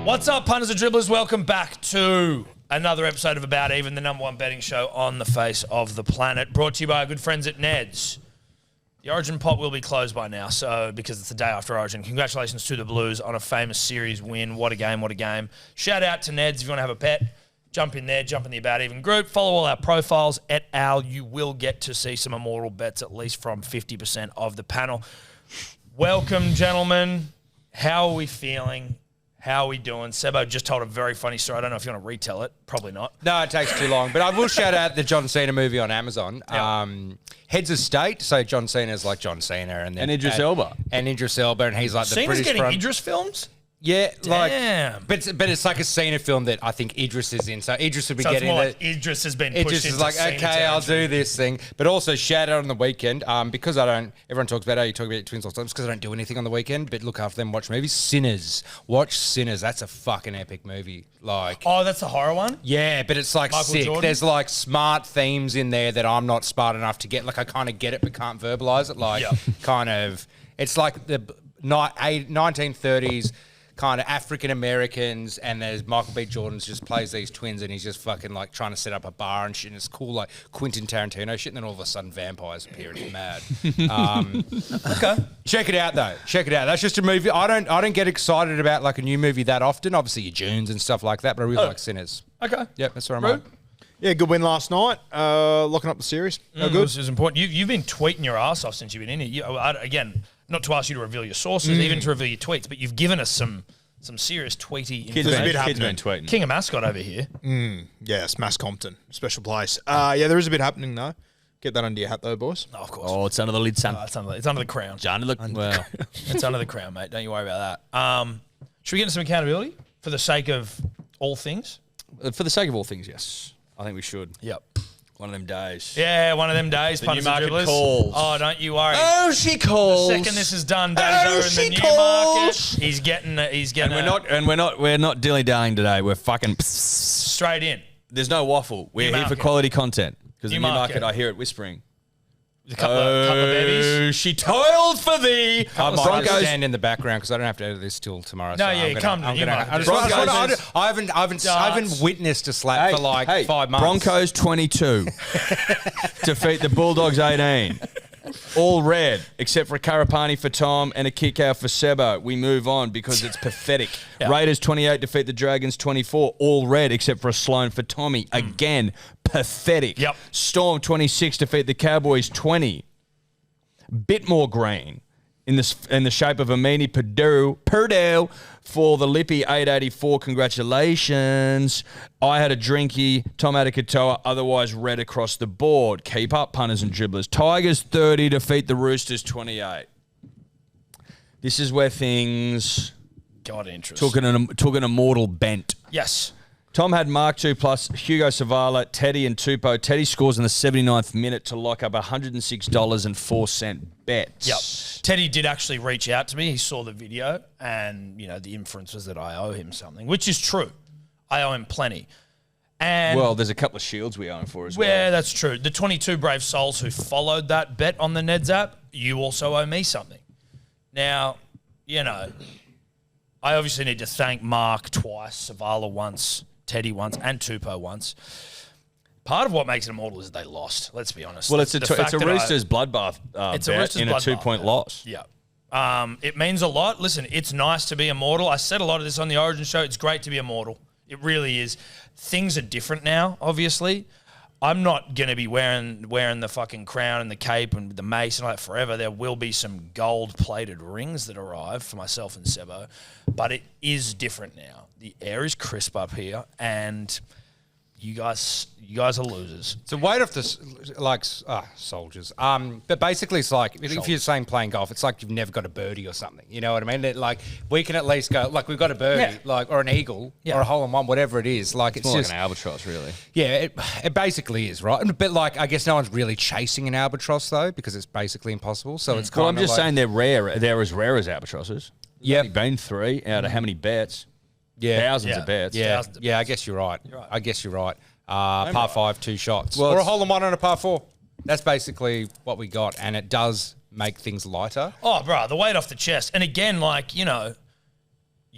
What's up, punters and dribblers? Welcome back to another episode of About Even, the number one betting show on the face of the planet. Brought to you by our good friends at Ned's. The Origin pot will be closed by now, so because it's the day after Origin. Congratulations to the Blues on a famous series win. What a game, what a game. Shout out to Ned's if you want to have a bet. Jump in there, jump in the About Even group. Follow all our profiles at Al. You will get to see some immortal bets, at least from 50% of the panel. Welcome, gentlemen. How are we feeling? How are we doing? Sebo just told a very funny story. I don't know if you want to retell it. Probably not. No, it takes too long. But I will shout out the John Cena movie on Amazon. Yep. Heads of State. So John Cena's like John Cena. And Idris Elba. And Idris Elba. And he's like the Cena's British getting front. Idris films? Yeah. Damn. But it's like a Cena film that I think Idris is in. So Idris would be So it's getting more the... like Idris has been pushed Idris into is like, Cena okay, I'll territory. do this thing. But also shout out on the weekend, because I don't... Everyone talks about how you talk about Twins all the time. It's because I don't do anything on the weekend. But look after them, watch movies. Sinners. Watch Sinners. That's a fucking epic movie. Like... Oh, that's the horror one? Yeah, but it's like Michael sick. Jordan? There's like smart themes in there that I'm not smart enough to get. Like I kind of get it, but can't verbalize it. Like kind of, it's like the 1930s kind of African Americans, and there's Michael B. Jordan just plays these twins, and he's just fucking like trying to set up a bar and shit. And it's cool, like Quentin Tarantino shit. And then all of a sudden, vampires appear, and it's mad. Okay. Check it out though. Check it out. That's just a movie. I don't get excited about like a new movie that often. Obviously, your Junes and stuff like that, but I really like Sinners. Okay. Yep, that's where I'm Rude. at. Yeah, good win last night. Locking up the series. Good. This is important. You've been tweeting your ass off since you've been in here. Again, not to ask you to reveal your sources, even to reveal your tweets, but you've given us some serious tweety There's a bit information. Kids been happening. tweeting. King of Mascot over here. Yes, Mass Compton, special place. Yeah, there is a bit happening though. Get that under your hat though, boys. Oh, of course. Oh, it's under the lid, son. It's under the crown. Johnny, look. Well, It's under the crown, mate. Don't you worry about that. Should we get into some accountability for the sake of all things? for the sake of all things, yes. I think we should. Yep. One of them days. Yeah, one of them days. punters and Newmarket dribblers. calls. Oh, don't you worry. Oh, she calls. The second this is done, days over in the she new calls. market. He's getting. And we're not dilly dallying today. We're fucking. straight in. There's no waffle. We're here for Newmarket. quality content because the Newmarket. Newmarket, I hear it whispering. A couple of babies. She toiled for thee. I might just Broncos. stand in the background because I don't have to edit this till tomorrow. No, so yeah, I'm gonna, come to I'm the gonna, Newmarket. I, just, Broncos. I haven't witnessed a slap for like 5 months. Broncos 22. Defeat the Bulldogs 18. All red, except for a Karapani for Tom and a kick out for Sebo. We move on because it's pathetic. Yeah. Raiders 28 defeat the Dragons 24. All red, except for a Sloan for Tommy. Again, pathetic. Yep. Storm 26 defeat the Cowboys 20. Bit more green in the shape of Amini Purdue for the Lippy 884. Congratulations. I had a drinky. Tom had a Katoa. Otherwise red across the board. Keep up, punters and dribblers. Tigers 30 defeat the Roosters 28. This is where things God, interest. took an immortal bent. Yes. Tom had Mark 2 plus Hugo Savala, Teddy and Tupou. Teddy scores in the 79th minute to lock up $106.04 bets. Yep. Teddy did actually reach out to me. He saw the video, and the inference was that I owe him something, which is true. I owe him plenty. And Well, there's a couple of shields we owe him for as well. yeah, that's true. The 22 brave souls who followed that bet on the Neds app, you also owe me something. Now, I obviously need to thank Mark twice, Savala once, Teddy once, and Tupou once. Part of what makes it immortal is they lost. Let's be honest. Well, it's a The fact that Roosters bloodbath It's a bet Roosters in a bloodbath 2-point bet. loss. Yeah. It means a lot. Listen, it's nice to be immortal. I said a lot of this on the Origin show. It's great to be immortal. It really is. Things are different now, obviously. I'm not going to be wearing the fucking crown and the cape and the mace and all that forever. There will be some gold-plated rings that arrive for myself and Sebo, but it is different now. The air is crisp up here, and you guys are losers. It's a weight off the soldiers. But basically, it's like if you're saying playing golf, it's like you've never got a birdie or something. You know what I mean? That, like we can at least go like we've got a birdie, or an eagle, or a hole in one, whatever it is. Like it's More just like an albatross, really. yeah, it basically is right. But like I guess no one's really chasing an albatross though because it's basically impossible. So it's kind Well, of I'm just like, saying they're rare. They're as rare as albatrosses. Yep. Only been 3 out of how many bets? Thousands of bets. Yeah, Thousands of I guess you're right. I guess you're right. Par right. 5, 2 shots, Well, or a it's- hole in one and a par 4. That's basically what we got, and it does make things lighter. Oh, bro, the weight off the chest. And again,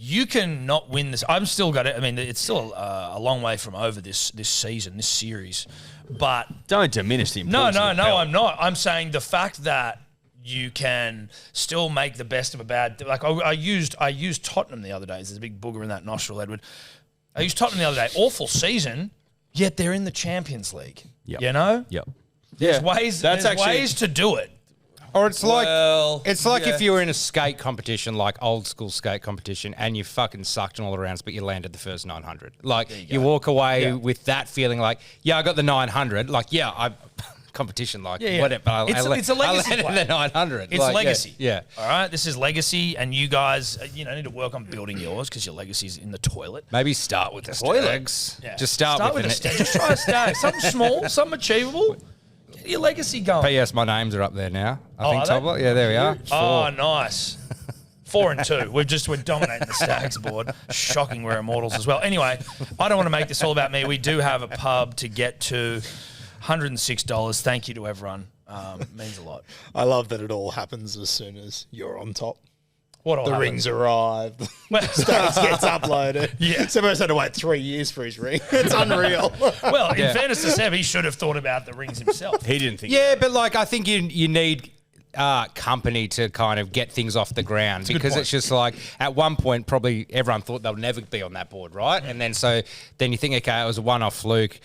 you can not win this. I'm still got it. I mean, it's still a long way from over this season, this series. But don't diminish the importance. No, I'm not. I'm saying the fact that you can still make the best of a bad. Like I used Tottenham the other day. There's a big booger in that nostril, Edward. I used Tottenham the other day. Awful season, yet they're in the Champions League. Yep. You know. Yep. There's ways to do it. Or it's like if you were in a skate competition, like old school skate competition, and you fucking sucked in all the rounds, but you landed the first 900. Like you walk away with that feeling, like, yeah, I got the 900. Like, yeah, I competition, like whatever. But it's a legacy. I landed the 900. It's like, legacy. Yeah. All right. This is legacy, and you guys, need to work on building yours because your legacy's in the toilet. Maybe start with the Stags. Yeah. Just start with the Stags. Just try a Stag. Something small, something achievable. Get your legacy going. P.S. My names are up there now. I think, Tobler. Yeah, there we are. 4. Oh, nice. 4 and 2. We're dominating the Stags board. Shocking, we're immortals as well. Anyway, I don't want to make this all about me. We do have a pub to get to. $106. Thank you to everyone. Means a lot. I love that it all happens as soon as you're on top. The rings arrive. The status gets uploaded. Yeah. Sebbo's had to wait 3 years for his ring. It's unreal. Well, in fairness to Seb, he should have thought about the rings himself. He didn't think. Yeah, but like I think you need company to kind of get things off the ground because it's just like at one point probably everyone thought they'll never be on that board, right? And then you think, okay, it was a one-off fluke.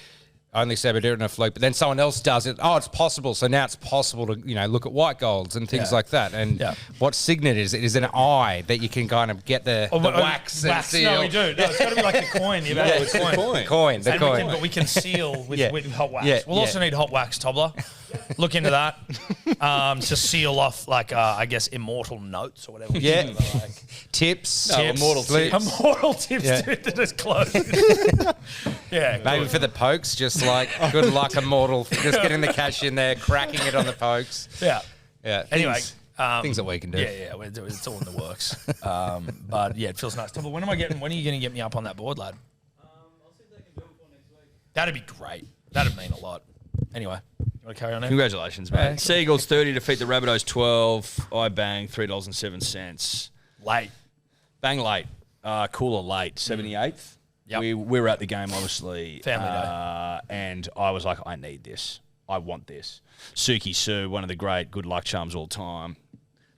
Only Seb did it in a fluke, but then someone else does it. Oh, it's possible. So now it's possible to, look at white golds and things like that. And what signet is? It is an eye that you can kind of get the wax and seal. No, we do. No, it's got to be like the coin. The coin. But we can seal with hot wax. Yeah. We'll also need hot wax, Tobler. Look into that to seal off, I guess, immortal notes or whatever. Yeah. Tips. Immortal tips. Immortal tips that is close. Yeah. Maybe for the pokes, just like good luck, immortal. Just getting the cash in there, cracking it on the pokes. Yeah. Yeah. Anyway. Things that we can do. Yeah. It's all in the works. But yeah, it feels nice. Tobler, when are you going to get me up on that board, lad? I'll see if they can do it for next week. That'd be great. That'd mean a lot. Anyway. Want to carry on now? Congratulations, mate. Seagulls 30 defeat the Rabbitohs 12. I bang $3.07. Late. Bang late. Cooler late. 78th. Yep. We were at the game, obviously. Family day. And I was like, I need this. I want this. Suki Sue, one of the great good luck charms all time.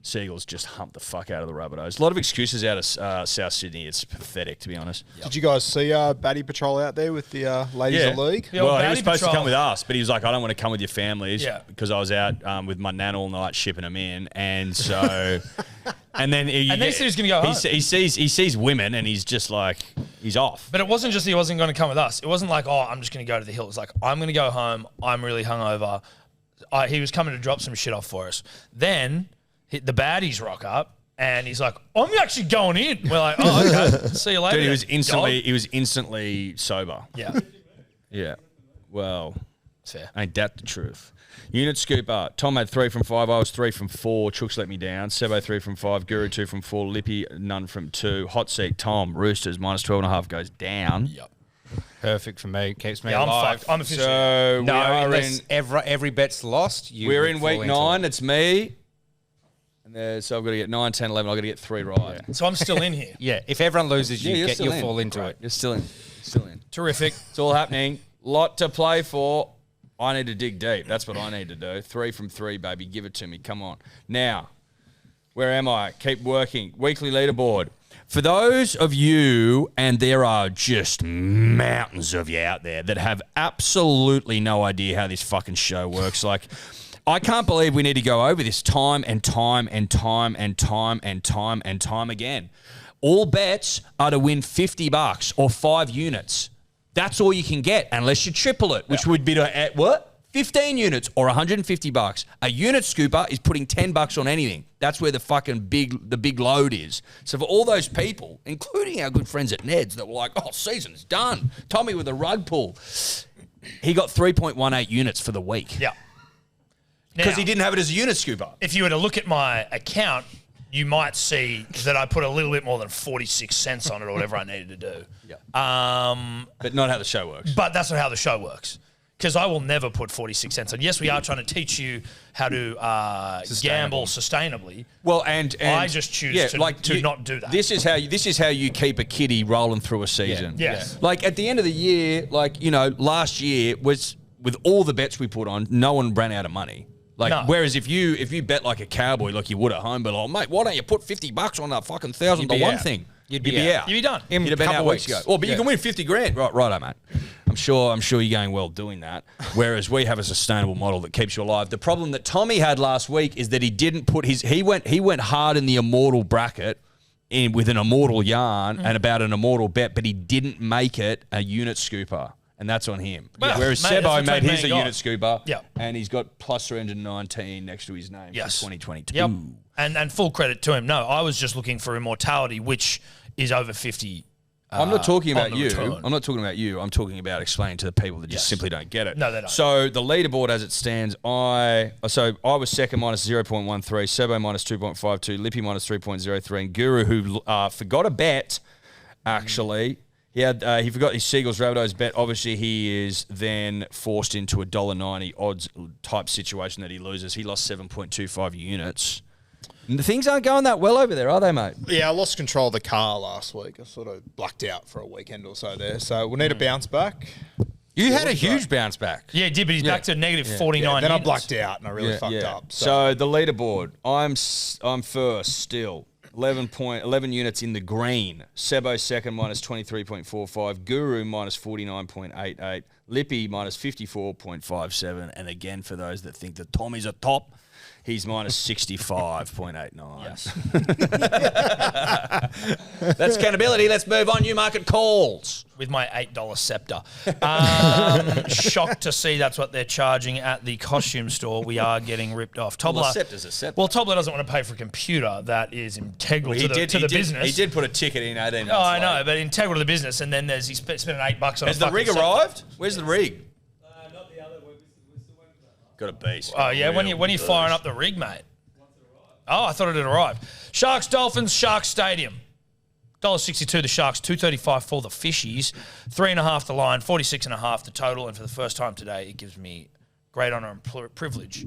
Seagulls just humped the fuck out of the Rabbitohs. A lot of excuses out of South Sydney. It's pathetic, to be honest. Yep. Did you guys see Batty Patrol out there with the ladies of the league? Well, he was supposed to come with us, but he was like, I don't want to come with your families because I was out with my nan all night shipping them in. And so... And then he said he was going to go home. He sees women and he's just like, he's off. But it wasn't just he wasn't going to come with us. It wasn't like, I'm just going to go to the hill. It was like, I'm going to go home. I'm really hungover. He was coming to drop some shit off for us. Then... the baddies rock up, and he's like, "I'm actually going in." We're like, "Oh, okay. See you later." Dude, he was instantly sober. Yeah, yeah. Well, fair. Ain't that the truth? Unit scooper. Tom had 3 from 5. I was 3 from 4. Chooks let me down. Sebo 3 from 5. Guru 2 from 4. Lippy none from 2. Hot seat. Tom Roosters minus 12.5 goes down. Yep. Perfect for me. Keeps me alive. alive. I'm officially. So no, unless every bet's lost. We're in week 9. It's me. So I've got to get 9, 10, 11. I've got to get 3 right. Yeah. So I'm still in here. Yeah. If everyone loses, you'll fall into it. You're still in. Still in. Terrific. It's all happening. Lot to play for. I need to dig deep. That's what I need to do. 3 from 3, baby. Give it to me. Come on. Now, where am I? Keep working. Weekly leaderboard. For those of you, and there are just mountains of you out there that have absolutely no idea how this fucking show works. Like... I can't believe we need to go over this time and time and time and time and time and time again. All bets are to win $50 or 5 units. That's all you can get unless you triple it, which would be to 15 units or $150. A unit scooper is putting $10 on anything. That's where the fucking big load is. So for all those people, including our good friends at Ned's that were like, "Oh, season's done." Tommy with a rug pull. He got 3.18 units for the week. Yeah. Because he didn't have it as a unit scooper. If you were to look at my account, you might see that I put a little bit more than 46 cents on it or whatever I needed to do. Yeah. But not how the show works. But that's not how the show works. because I will never put 46 cents on. Yes, we are trying to teach you how to gamble sustainably. Well, and I just choose to not do that. This is how you keep a kiddie rolling through a season. Yeah. Yes. Like at the end of the year, last year was with all the bets we put on, no one ran out of money. Whereas if you bet like a cowboy, like you would at home, but mate, why don't you put $50 on that fucking $1,000 thing? You'd be out. You'd be done. You'd have been out weeks ago. But you can win 50 grand. Right, mate. I'm sure you're going well doing that. Whereas we have a sustainable model that keeps you alive. The problem that Tommy had last week is that he didn't put he went hard in the immortal bracket with an immortal yarn and about an immortal bet, but he didn't make it a unit scooper. And that's on him. Whereas Sebo made his a unit scooper, and he's got plus 319 next to his name for 2022. Yep. And full credit to him. No, I was just looking for immortality, which is over 50. I'm not talking about you. Return. I'm not talking about you. I'm talking about explaining to the people that just simply don't get it. No, they don't. So the leaderboard as it stands, I was second minus 0.13, Sebo minus 2.52, Lippy minus 3.03, and Guru, who forgot a bet, actually. He forgot his Seagulls Rabbitohs bet. Obviously, he is then forced into a $1.90 odds type situation that he loses. He lost 7.25 units. And the things aren't going that well over there, are they, mate? Yeah, I lost control of the car last week. I sort of blacked out for a weekend or so there. So we'll need a bounce back. You had a huge bounce back. Yeah, he did, but he's back to negative 49 Then units. I blacked out and I really fucked up. So the leaderboard, I'm first still. 11 units in the green. Sebo second minus 23.45. Guru minus 49.88. Lippy minus 54.57. And again, for those that think that Tommy's a top, he's minus 65.89. Yes. That's accountability. Let's move on. New market calls. With my $8 scepter. Shocked to see that's what they're charging at the costume store. We are getting ripped off. Tobler, Well, a scepter's a scepter. Well, Tobler doesn't want to pay for a computer that is integral to the business. He did put a ticket in 18 months Oh, I know, late. but integral to the business, and then he's spending $8 on Has a the fucking rig scepter. arrived? Where's the rig? Not the other. We're still waiting for that. Got a beast. Oh, yeah, when you're firing up the rig, mate. Oh, I thought it had arrived. Sharks, Dolphins, Sharks Stadium. $1.62 the Sharks, $2.35 for the Fishies, 3.5 the line, 46.5 the total, and for the first time today, it gives me great honour and privilege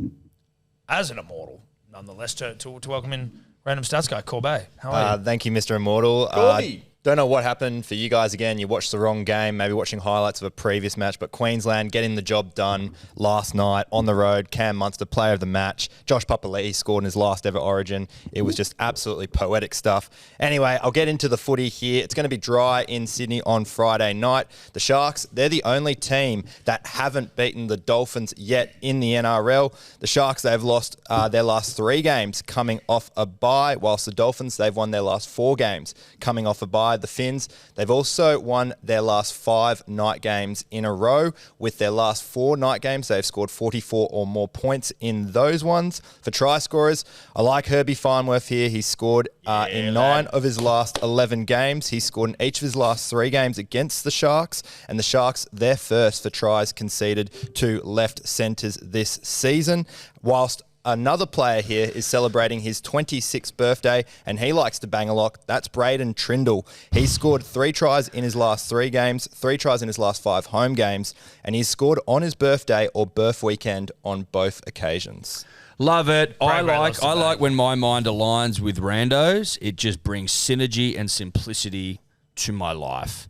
as an immortal, nonetheless, to welcome in random stats guy, Corbet. How are you? Thank you, Mr. Immortal. Corby. Don't know what happened for you guys again. You watched the wrong game, maybe watching highlights of a previous match, but Queensland getting the job done last night on the road. Cam Munster, player of the match. Josh Papali'i scored in his last ever Origin. It was just absolutely poetic stuff. Anyway, I'll get into the footy here. It's going to be dry in Sydney on Friday night. The Sharks, they're the only team that haven't beaten the Dolphins yet in the NRL. The Sharks, they've lost their last 3 games coming off a bye, whilst the Dolphins, they've won their last 4 games coming off a bye. The Finns, they've also won their last 5 night games in a row. With their last 4 night games, they've scored 44 or more points in those ones. For try scorers, I like Herbie Farnworth here. He's scored in 9 of his last 11 games. He's scored in each of his last 3 games against the Sharks. And the Sharks, they're first for tries conceded to left centres this season. Whilst another player here is celebrating his 26th birthday, and he likes to bang a lock. That's Braden Trindle. He scored 3 tries in his last 3 games, 3 tries in his last 5 home games, and he's scored on his birthday or birth weekend on both occasions. Love it. I loves the like when my mind aligns with randos. It just brings synergy and simplicity to my life.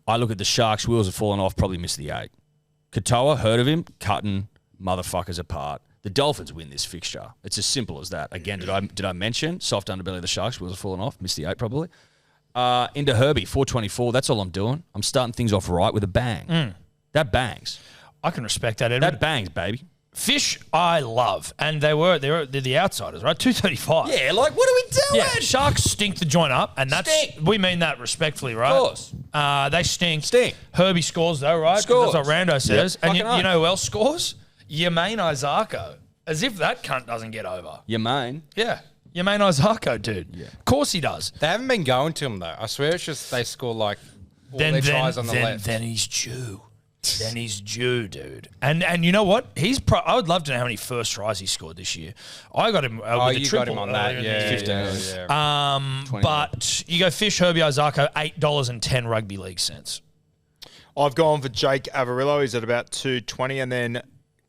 I look at the Sharks, wheels have fallen off, probably missed the 8. Katoa, heard of him, cutting motherfuckers apart. The Dolphins win this fixture. It's as simple as that. Again, did I mention soft underbelly of the Sharks? Wheels have fallen off. Missed the 8 probably. Into Herbie, 424. That's all I'm doing. I'm starting things off right with a bang. That bangs. I can respect that, Edward. That bangs, baby. Fish, I love, and they're the outsiders, right? 235. Yeah, like what are we doing? Yeah, Sharks stink the joint up, and we mean that respectfully, right? Of course. They stink. Stink. Herbie scores though, right? 'Cause Scores. That's what Rando says. Yep. And Fucking you know who else scores? Yemaine Isako. As if that cunt doesn't get over. Your main. Yeah. Yemaine Isako, dude. Yeah. Of course he does. They haven't been going to him, though. I swear it's just they score like all their tries on the left. Then he's due. Then he's due, dude. And you know what? I would love to know how many first tries he scored this year. I got him with a you triple. got him on that. earlier in the year. Yeah. But you go Fish, Herbie Isako, $8.10 rugby league cents. I've gone for Jake Averillo. He's at about 220, and then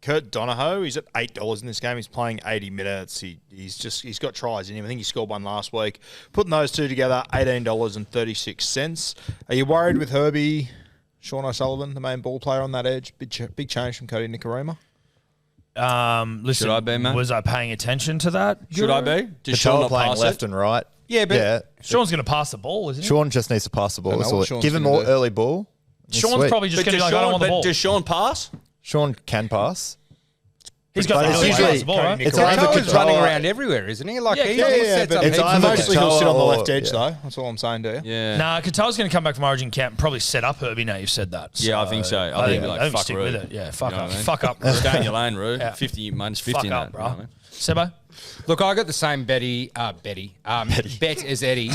Kurt Donahoe. He's at $8 in this game. He's playing 80 minutes. He's got tries in him. I think he scored one last week. Putting those two together, $18.36. Are you worried with Herbie, Sean O'Sullivan, the main ball player on that edge? Big change from Cody Nikorima. Listen, Should I be, mate? Was I paying attention to that? Should I be? Does Sean Sean not playing pass left it? and right. Yeah, but Sean's going to pass the ball, isn't he? Sean just needs to pass the ball. Don't know what That's all. Sean's Give him gonna more do. early ball. Sean's Sweet. probably just going to be like, I don't want the ball. Does Sean pass? Sean can pass. He's got But the it's ability to usually- pass the ball, right? It's He's either always running Katoa- around everywhere, isn't he? Like Yeah, he yeah, sets but up it's heaps either of mostly he'll sit on the Katoa or- left edge, yeah. though. That's all I'm saying to you. Yeah. Nah, Katoa's going to come back from Origin camp and probably set up Herbie now you've said that. Yeah, I think so. I think like, fuck stick Roo. with it. Yeah, fuck You know up. what I mean? Fuck up, Roo. Stay in your lane, Roo. Yeah. 50 minus 50 Fuck in up, that. bro. You know what I mean? Sebo? Look, I got the same bet as Eddie.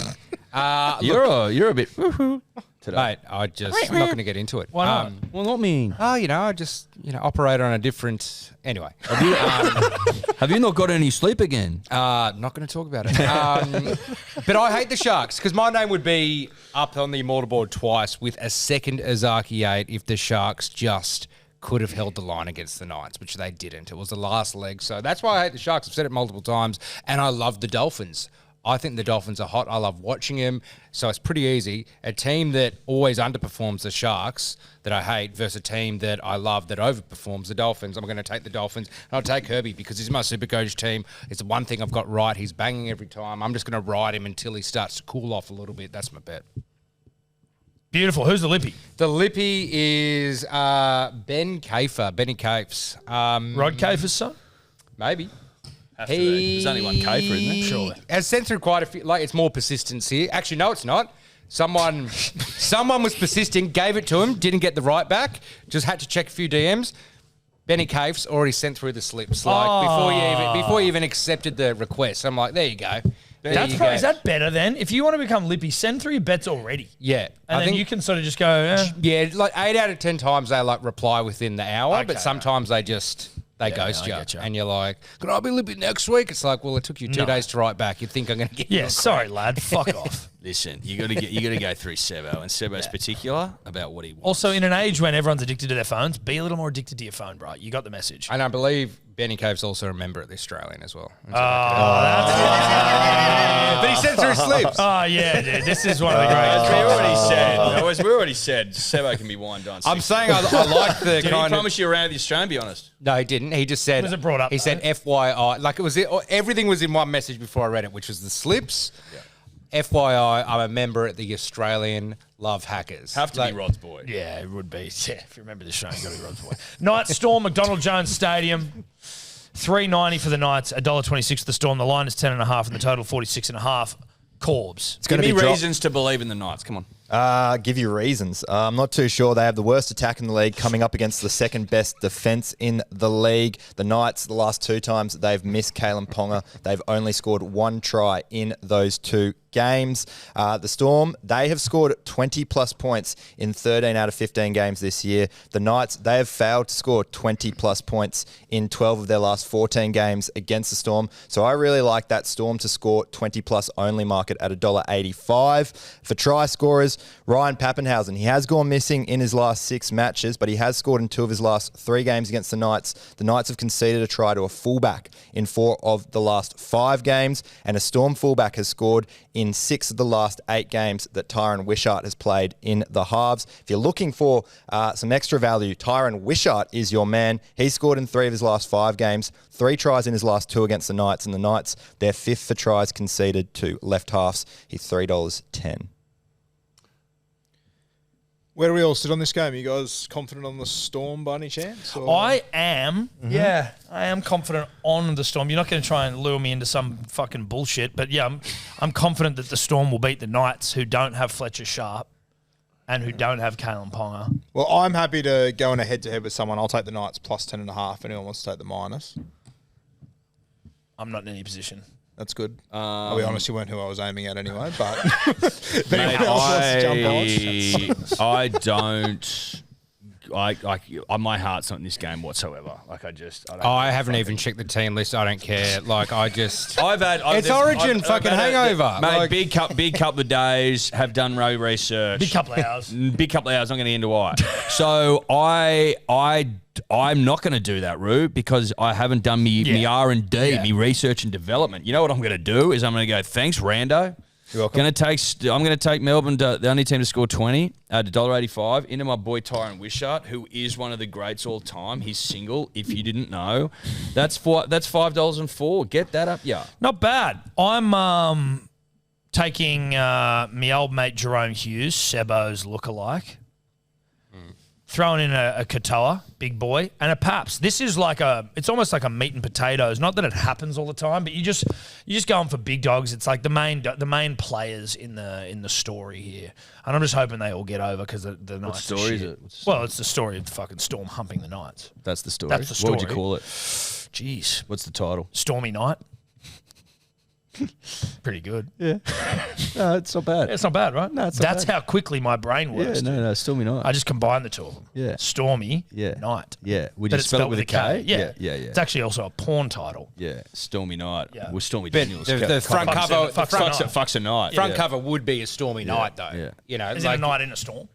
You're a bit woohoo today. Mate, I'm not going to get into it. Why not? Well, not me. I just operate on a different. Anyway, Have you not got any sleep again? not going to talk about it. But I hate the Sharks because my name would be up on the immortal board twice with a second Azaki 8 if the Sharks just could have held the line against the Knights, which they didn't. It was the last leg. So that's why I hate the Sharks. I've said it multiple times. And I love the Dolphins. I think the Dolphins are hot. I love watching them. So it's pretty easy. A team that always underperforms the Sharks that I hate versus a team that I love that overperforms the Dolphins. I'm going to take the Dolphins. And I'll take Herbie because he's my Supercoach team. It's the one thing I've got right. He's banging every time. I'm just going to ride him until he starts to cool off a little bit. That's my bet. Beautiful. Who's the Lippy? The Lippy is Ben Kafer. Benny Cafes. Rod Kafer's son? Maybe. Have to be. There's only one K for it, isn't there? Surely. Has sent through quite a few. Like, it's more persistence here. Actually, no, it's not. Someone was persisting, gave it to him, didn't get the right back, just had to check a few DMs. Benny Cafes already sent through the slips, like before you even accepted the request. I'm like, there you go. Is that better then? If you want to become Lippy, send through your bets already. Yeah, And then you can sort of just go, Yeah, like 8 out of 10 times they like reply within the hour, Okay, but sometimes they just. They ghost I you. get you. And you're like, can I be Lippy next week? It's like, well, it took you 2 days to write back. You'd think I'm going to get you yeah, a sorry, lad. Fuck off. Listen, you got to go through Sebo, and Sebo's particular about what he wants. Also, in an age when everyone's addicted to their phones, be a little more addicted to your phone, bro. You got the message. And I believe Benny Cave's also a member at the Australian as well. But he sent through slips. Oh, yeah, dude. This is one of the As greatest. we already said, Sebo can be wined on. I'm saying I like the Did he kind of. promise you around the Australian? Be honest. No, he didn't. He just said. Was it brought up, He said FYI. Like it was. Everything was in one message before I read it, which was the slips. FYI, I'm a member at the Australian Love Hackers. Have to be Rod's boy. Yeah, it would be. Yeah, if you remember the show, you got to be Rod's boy. Knights Storm, McDonald Jones Stadium. $3.90 for the Knights, $1.26 for the Storm. The line is 10.5 and the total 46.5. Corbs. It's going Give to me be reasons to believe in the Knights. Come on. Give you reasons. I'm not too sure. They have the worst attack in the league, coming up against the second best defense in the league. The Knights, the last 2 times they've missed Kalen Ponga, they've only scored 1 try in those 2 games. The Storm, they have scored 20-plus points in 13 out of 15 games this year. The Knights, they have failed to score 20-plus points in 12 of their last 14 games against the Storm. So I really like that Storm to score 20-plus only market at $1.85. For try scorers, Ryan Pappenhausen, he has gone missing in his last 6 matches, but he has scored in 2 of his last 3 games against the Knights. The Knights have conceded a try to a fullback in 4 of the last 5 games, and a Storm fullback has scored in 6 of the last 8 games that Tyron Wishart has played in the halves. If you're looking for some extra value, Tyron Wishart is your man. He's scored in 3 of his last 5 games, 3 tries in his last 2 against the Knights, and the Knights, they're 5th for tries conceded to left halves. He's $3.10. Where do we all sit on this game? Are you guys confident on the Storm by any chance? Or? I am. Yeah, I am confident on the Storm. You're not going to try and lure me into some fucking bullshit, but yeah, I'm confident that the Storm will beat the Knights, who don't have Fletcher Sharp and who don't have Kalen Ponga. Well, I'm happy to go in a head-to-head with someone. I'll take the Knights plus 10.5 if anyone wants to take the minus. I'm not in any position. That's good. I'll be honest, you weren't who I was aiming at anyway, but if Mate, anyone else wants to jump on. I don't my heart's not in this game whatsoever. Like I don't I haven't even checked the team list. I don't care. Like I just. It's there's- Origin fucking hangover. Mate, Like- big couple of days. Have done no research. Big couple of hours. Big couple of hours. Not going to get into why. So I'm not going to do that, Roo, because I haven't done me R&D, me research and development. You know what I'm going to do is I'm going to go, thanks, Rando. You're welcome. I'm going to take Melbourne, the only team to score 20 at $1.85, into my boy Tyron Wishart, who is one of the greats all time. He's single, if you didn't know. That's $5.04. Get that up, yeah. Not bad. I'm taking my old mate Jerome Hughes, Sebo's lookalike. Throwing in a Katoa, big boy, and a Paps. This is it's almost like a meat and potatoes. Not that it happens all the time, but you just going for big dogs. It's like the main players in the story here, and I'm just hoping they all get over because the Knights. What story is it? Well, it's the story of the fucking Storm humping the Knights. That's the story. That's the story. What would you call it? Jeez, What's the title? Stormy Night. Pretty good. Yeah. No, it's not bad. It's not bad, right? No, it's not That's bad. how quickly my brain works. No, Stormy Night. I just combined the two of them. Yeah. Stormy Yeah. Night. Yeah. Would But you it's spell it spelled with a K? Yeah. Yeah. It's actually also a porn title. Yeah. Stormy Night. Yeah. With Stormy But Daniels. the front cover, Fucks a night. front cover would be a Stormy night, though. Yeah. You know, Is like, it a night in a storm?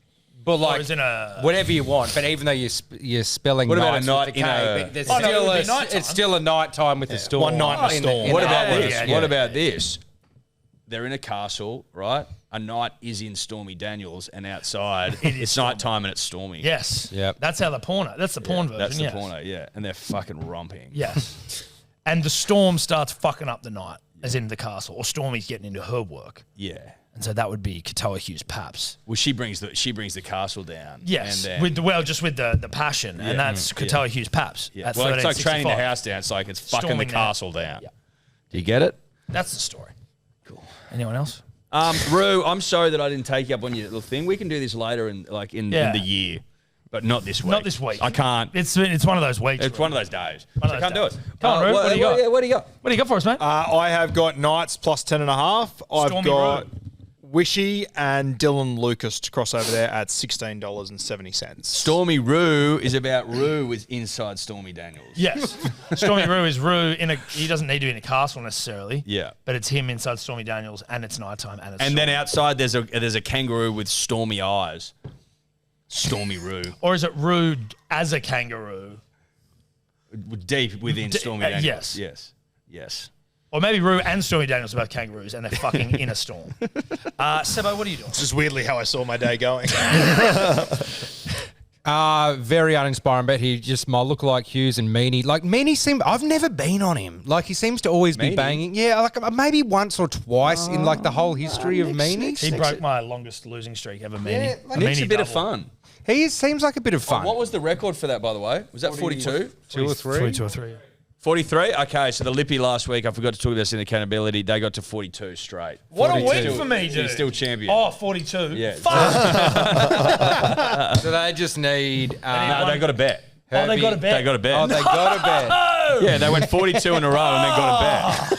but Or like is it a... whatever you want. But even though you're spelling What about nights a night with the in K, a- but there's Oh, no, it still would be nighttime. it's still a night time with the storm. One night in a storm. What about Yeah, this? yeah, What yeah. about this? They're in a castle, right? A knight is in Stormy Daniels, and outside it's nighttime and it's stormy. Yes. Yep. That's how the porno... That's the porn version, That's the yes. porno, yeah. And they're fucking romping. Yes. And the storm starts fucking up the night, as in the castle, or Stormy's getting into her work. Yeah. And so that would be Katoa Hughes Paps. Well, she brings the castle down. Yes. And then, Just with the passion. And that's Katoa Hughes Paps. yeah. At Well, it's like training the 13.65. house down. It's like it's fucking Storming the down. castle down. Yeah. Do you get it? That's the story. Cool. Anyone else? Roo, I'm sorry that I didn't take you up on your little thing. We can do this later in Yeah. the year, but not this week. Not this week. I can't. It's one of those weeks. It's one of those days. One of I those can't days. do it. Come on, Roo, what do you got? What do you got? What do you got for us, mate? I have got Knights plus 10.5. I've Stormy got Road. Wishy and Dylan Lucas to cross over there at $16.70. Stormy Roo is about Roo with inside Stormy Daniels. Yes. Stormy Roo is Roo he doesn't need to be in a castle necessarily. Yeah. But it's him inside Stormy Daniels and it's nighttime and it's And then stormy. outside there's a kangaroo with stormy eyes. Stormy Roo. Or is it Roo as a kangaroo? Deep within Stormy Daniels. yes. Yes. Yes. Or maybe Roo and Stormy Daniels are both kangaroos and they're fucking in a storm. Sebo, what are you doing? This is weirdly how I saw my day going. Very uninspiring, but he just might look like Hughes and Meaney. Like Meaney I've never been on him. Like he seems to always be Meaney? banging. Yeah, like maybe once or twice in like the whole history of Meaney. He broke my longest losing streak ever, Meaney. Yeah, like- It's Meaney a bit of double. fun. Seems like a bit of fun. What was the record for that, by the way? Was that 42? 2 or 3? 42 or 3. 43? Okay, so the Lippy last week, I forgot to talk about this in accountability, they got to 42 straight. What a 42. week for me, dude. He's still champion. Oh, 42. Yeah. Fuck. So they just need. No, they got a bet. Oh, they got a bet. They got a bet. Oh, they got a bet. Yeah, they went 42 in a row and then got a bet.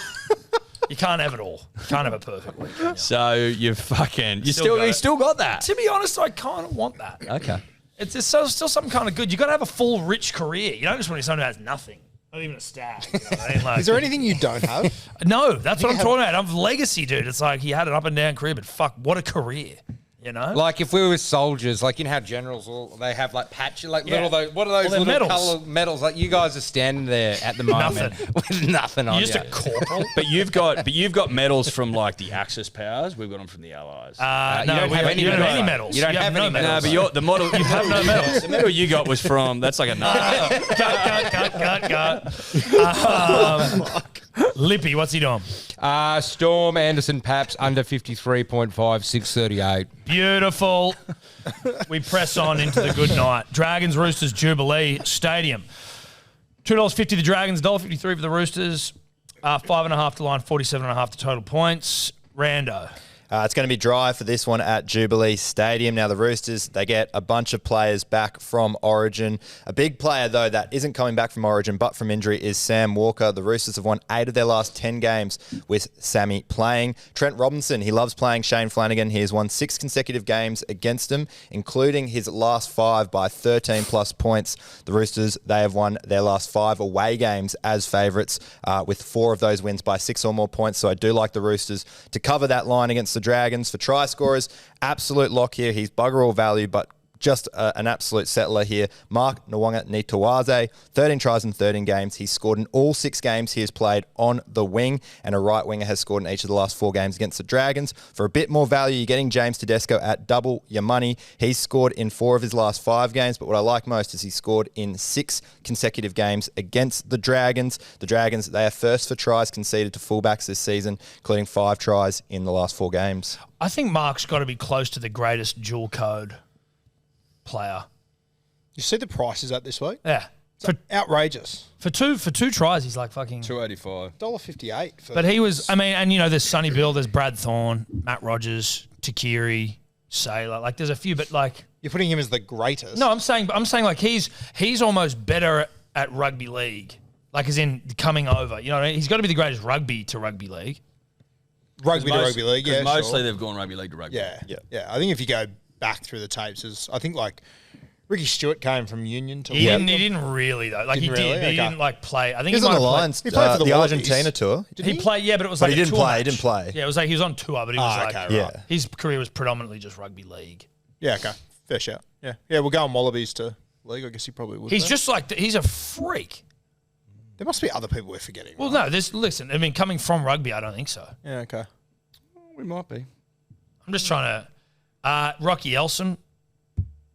You can't have it all. You can't have a perfect week. can you? So you fucking, Still got you it. still got that. To be honest, I kind of want that. Okay. It's still something kind of good. You got to have a full, rich career. You don't just want to be someone who has nothing. Not even a stab. You know what I mean? Like, Is there anything you don't have? No, that's what I'm talking about. I'm legacy, dude. It's like he had an up and down career, but fuck, what a career. You know? Like if we were soldiers, like you know how generals they have like patches, like Yeah. little those. What are those Well, they're little medals. colour medals? Like you guys are standing there at the moment with nothing on You're just you. a corporal. But you've got medals from like the Axis powers. We've got them from the Allies. No, you don't have any you don't have medals. any medals. You don't have any no, medals. but the model you have no medals. The medal you got was from. That's like a nut. Cut. Lippy, what's he doing? Storm Anderson Paps under 53.5, 638. Beautiful. We press on into the good night. Dragons, Roosters, Jubilee Stadium. $2.50 the Dragons, $1.53 for the Roosters. 5.5 to line, 47.5 to total points. Rando. It's going to be dry for this one at Jubilee Stadium. Now, the Roosters, they get a bunch of players back from Origin. A big player, though, that isn't coming back from Origin but from injury is Sam Walker. The Roosters have won 8 of their last 10 games with Sammy playing. Trent Robinson, he loves playing Shane Flanagan. He has won 6 consecutive games against him, including his last 5 by 13-plus points. The Roosters, they have won their last 5 away games as favourites, with 4 of those wins by 6 or more points. So I do like the Roosters to cover that line against the Dragons. For try scorers, absolute lock here. He's bugger all value, but just an absolute settler here. Mark Nwanga Nitawaze, 13 tries in 13 games. He's scored in all 6 games he has played on the wing, and a right winger has scored in each of the last 4 games against the Dragons. For a bit more value, you're getting James Tedesco at double your money. He's scored in 4 of his last 5 games, but what I like most is he scored in 6 consecutive games against the Dragons. The Dragons, they are first for tries conceded to fullbacks this season, including 5 tries in the last 4 games. I think Mark's got to be close to the greatest dual code player. You see the prices at this week? Yeah. Outrageous. For two tries, he's like fucking $2.85. $1.58. But he was, I mean, and there's Sonny Bill, there's Brad Thorne, Matt Rogers, Takiri, Saylor. Like, there's a few, but like, you're putting him as the greatest. No, I'm saying like he's almost better at rugby league. Like, as in coming over. You know what I mean? He's got to be the greatest rugby to rugby league. Rugby to rugby league, yeah. Mostly they've gone rugby league to rugby. Yeah. I think if you go back through the tapes, I think like Ricky Stewart came from Union to. He didn't really though. Like Didn't he really? did, but he Okay. didn't like play. I think He was on the lines. He played for the the Wallabies. Argentina tour. He played, yeah, but it was But like he a didn't tour play. He match. didn't play. Yeah, it was like he was on tour, but he was like, okay, right. his career was predominantly just rugby league. Yeah, okay. Fair shout. Yeah. Yeah, we'll go on Wallabies to league. I guess he probably would. He's though. just like he's a freak. There must be other people we're forgetting. Well, right? no, listen. I mean, coming from rugby, I don't think so. Yeah, okay. We might be. I'm just trying to. Rocky Elson,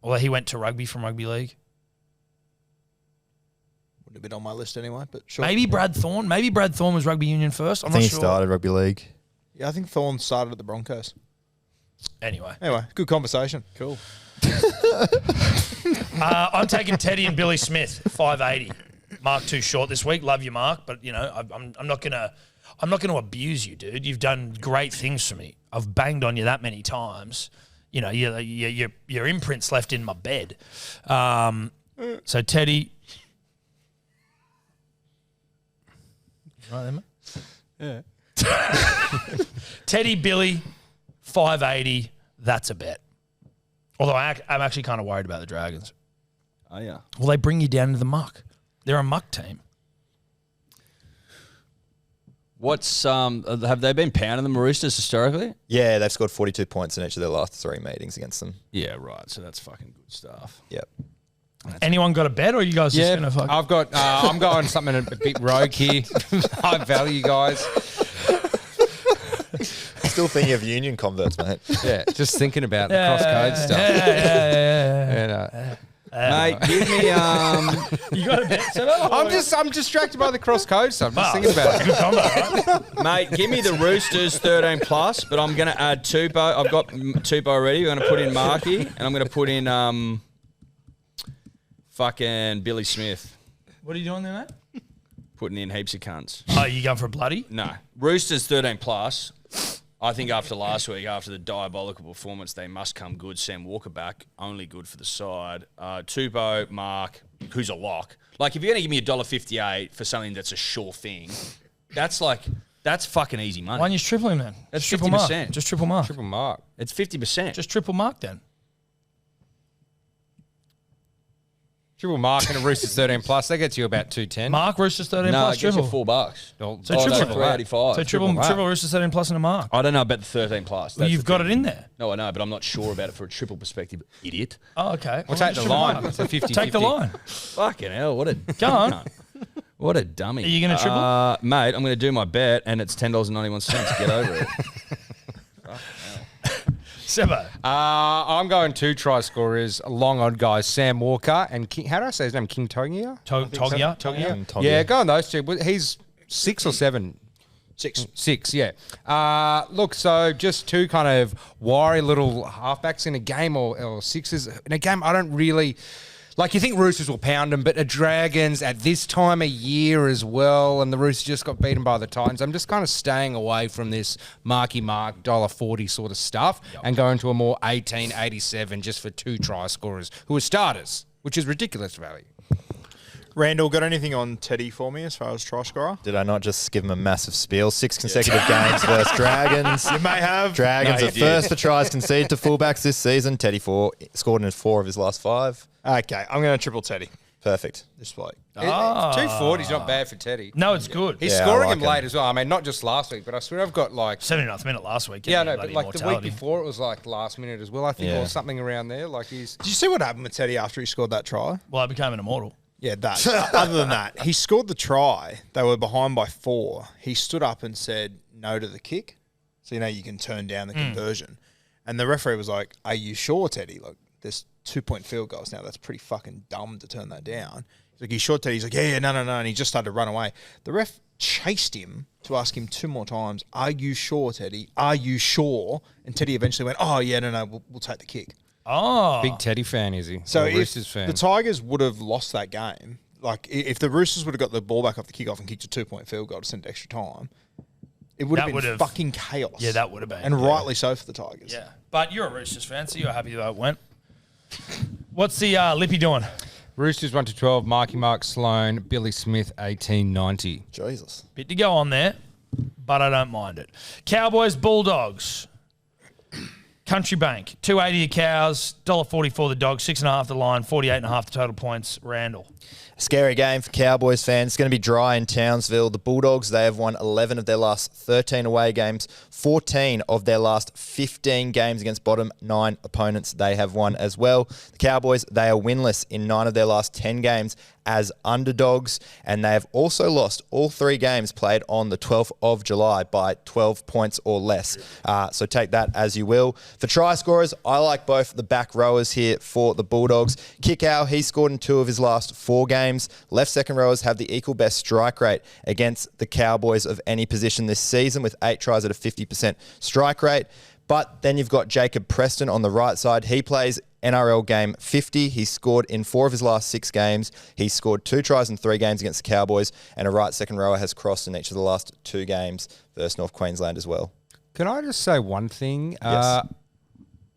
although he went to rugby from rugby league. Wouldn't have been on my list anyway, but sure. Maybe Brad Thorne. Maybe Brad Thorne was rugby union first. I'm I think not he sure. started rugby league. Yeah, I think Thorne started at the Broncos. Anyway, good conversation. Cool. I'm taking Teddy and Billy Smith, 580. Mark too short this week. Love you, Mark, but I'm not gonna abuse you, dude. You've done great things for me. I've banged on you that many times. Your imprint's left in my bed. So Teddy, right there, mate. Yeah. Teddy, Billy, 580. That's a bet. Although I'm actually kind of worried about the Dragons. Oh, yeah. Will they bring you down to the muck? They're a muck team. What's have they been pounding the Roosters historically? Yeah, they've scored 42 points in each of their last 3 meetings against them. Yeah, right. So that's fucking good stuff. Yep. Anyone got a bet, or are you guys just gonna fuck? I've got. I'm going something a bit rogue here. High value, guys. Still thinking of union converts, mate. Yeah, just thinking about the cross code stuff. Yeah. And, Mate, give me You got a bet, Sebo? I'm distracted by the cross code stuff. Just thinking about it. Good combo, right? Mate, give me the Roosters 13 plus, but I'm going to add Tupou. I've got Tupou already. We're going to put in Marky, and I'm going to put in fucking Billy Smith. What are you doing there, mate? Putting in heaps of cunts. Oh, you going for a bloody? No. Roosters 13 plus. I think after last week, after the diabolical performance, they must come good. Sam Walker back, only good for the side. Tupou, Mark, who's a lock. Like, if you're going to give me $1.58 for something that's a sure thing, that's fucking easy money. Why don't you just triple him then? That's Just triple mark. 50%. Just triple mark. Triple mark. It's 50%. Just triple mark then. Triple mark and a Roosters 13 plus. That gets you about 210. Mark, Roosters 13 no, plus it gets you triple. $4. So So triple. no, Triple 385. So triple Roosters 13 plus and a mark. I don't know about the 13 plus. Well, That's you've the got thing. it in there. No, I know, but I'm not sure about it for a triple perspective, idiot. Oh, okay. We'll take the triple line. mark. It's a 50-50. Take the line. Fucking hell, what a Go on. What a dummy. Are you gonna triple? Mate, I'm going to do my bet, and it's $10.91. Get over it. Sebo. I'm going 2 try scorers, long odd guys, Sam Walker and King. How do I say his name? King Togia? Togia. Togia. Yeah, go on those two. He's 6 or 7. 6, yeah. Look, so just 2 kind of wiry little halfbacks in a game or sixes in a game. I don't really Like, you think Roosters will pound them, but the Dragons at this time of year as well, and the Roosters just got beaten by the Titans. I'm just kind of staying away from this Marky Mark, $1.40 sort of stuff and going to a more 18.87 just for 2 try scorers who are starters, which is ridiculous value. Randall, got anything on Teddy for me as far as try scorer? Did I not just give him a massive spiel? 6 consecutive games versus Dragons. You may have. Dragons are first for tries conceded to fullbacks this season. Teddy scored in 4 of his last 5. Okay, I'm going to triple Teddy Perfect. this week. 240 is not bad for Teddy. No, it's good. He's Yeah, I scoring like him him. late as well. I mean, not just last week, but I swear I've got like... 79th minute last week. Yeah, I know, bloody but like the week mortality. before it was like last minute as well, I think, Yeah. or something around there. Like he's... Did you see what happened with Teddy after he scored that try? Well, I became an immortal. Yeah, that. Other than that, he scored the try. They were behind by 4. He stood up and said no to the kick. So, you can turn down the conversion. And the referee was like, are you sure, Teddy? Like, there's 2-point field goals now. That's pretty fucking dumb to turn that down. He's like, you sure, Teddy? He's like, yeah, no. And he just started to run away. The ref chased him to ask him 2 more times, are you sure, Teddy? Are you sure? And Teddy eventually went, oh, yeah, no, we'll take the kick. Oh. Big Teddy fan, is he? So Or if Roosters fan. the Tigers would have lost that game, like if the Roosters would have got the ball back off the kickoff and kicked a 2-point field goal to send extra time, it would have That been would've- fucking chaos. Yeah, that would have been. And rightly so for the Tigers. Yeah. But you're a Roosters fan, so you're happy that it went. What's the Lippy doing? Roosters 1 to 12, Marky Mark Sloan, Billy Smith 18.90. Jesus. Bit to go on there, but I don't mind it. Cowboys, Bulldogs. Country Bank, 280 the Cows, $1.44 the Dogs, 6.5 the line, 48.5 the total points. Randall. Scary game for Cowboys fans. It's going to be dry in Townsville. The Bulldogs, they have won 11 of their last 13 away games, 14 of their last 15 games against bottom 9 opponents they have won as well. The Cowboys, they are winless in 9 of their last 10 games as underdogs, and they have also lost all 3 games played on the 12th of July by 12 points or less. So take that as you will. For try scorers, I like both the back rowers here for the Bulldogs. Kickow, he scored in 2 of his last 4 games. Left second rowers have the equal best strike rate against the Cowboys of any position this season with 8 tries at a 50% strike rate. But then you've got Jacob Preston on the right side. He plays NRL game 50. He scored in 4 of his last 6 games. He scored 2 tries in 3 games against the Cowboys, and a right second rower has crossed in each of the last 2 games versus North Queensland as well. Can I just say one thing? Yes.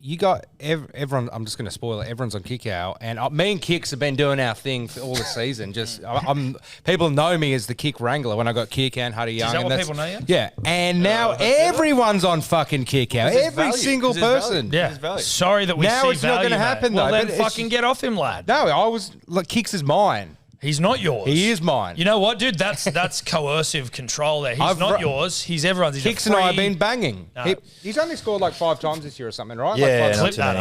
You got everyone. I'm just going to spoil it. Everyone's on Kickout, and me and Kicks have been doing our thing for all the season. I'm people know me as the Kick Wrangler when I got Kick and Huddy Young. Is that and what that's- people know you? Yeah, and now everyone's on fucking Kickout. Every value. single This is value. person. Yeah. value. Sorry that we Now see it's not value, gonna mate. happen, Well, though, then but it's fucking just- get off him, lad. No, I was look. Kicks is mine. He's not yours. He is mine. You know what, dude? That's coercive control there. He's I've not ru- yours. He's everyone's. He's Kicks a and free... I have been banging. No. He's only scored like 5 times this year or something, right? Yeah, like not Clip too that